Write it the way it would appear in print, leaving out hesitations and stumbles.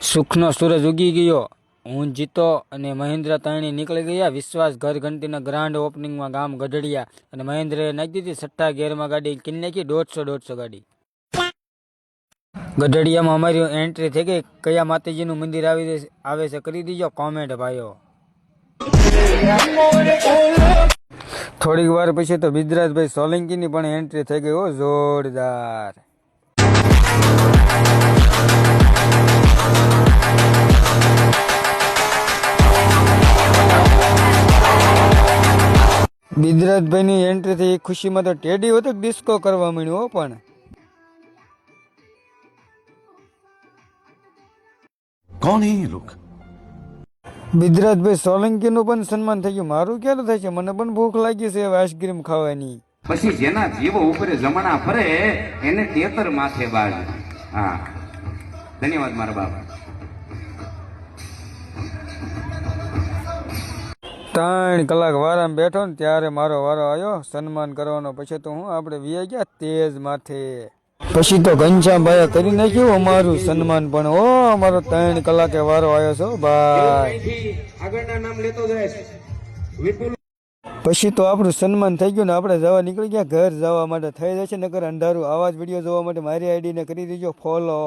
સુખનો સૂરજ ઉગી ગયો, હું જીતો અને મહેન્દ્ર ત્રણેય નીકળી ગયા વિશ્વાસ ઘર ઘંટીના ગ્રાન્ડ ઓપનિંગમાં ગામ ગઢડિયા અને મહેન્દ્રએ નાખી દીધી છઠ્ઠા ગેરમાં ગાડી કિન નાખી 150 ગાડી ગઢડિયામાં અમારી એન્ટ્રી થઈ ગઈ। કયા માતાજીનું મંદિર આવે છે કરી દીજો કોમેન્ટ ભાઈઓ। થોડીક વાર પછી તો બિજરાજભાઈ સોલંકીની પણ એન્ટ્રી થઈ ગઈ હો જોરદાર। બિજરાજભાઈની એન્ટ્રી થઈ ખુશીમાં તો ટેડી હતો ડિસ્કો કરવા માંડ્યો હો। પણ कौन है ये लोग? બિજરાજભાઈ સોલંકીનું પણ સન્માન થઈ ગયું। મારું ક્યારે થાય છે? મને પણ ભૂખ લાગી છે હવે આઈસ્ક્રીમ ખાવાની। પછી જેના જીવો ઉપર જમણા ફરે એને તેતર માથે બાજ। હા, ધન્યવાદ મારા બાપ। 3 કલાક વારામાં બેઠો ને ત્યારે મારો વારો આવ્યો સન્માન કરવાનો। પછી તો હું આપણે વી ગયા તેજ માથે। પછી તો ઘનશ્યામભાઈએ કરી નાખ્યું અમારું સન્માન પણ ઓ અમારો 3 કલાકે વારો આવ્યો છો ભાઈ। આગળના નામ લેતો જાય વિપુલ। પછી તો આપણું સન્માન થઈ ગયું ને આપણે જવા નીકળી ગયા ઘર જવા માટે। થઈ જશે નકર અંધારું। આવા જ વિડીયો જોવા માટે મારી આઈડીને કરી દેજો ફોલો।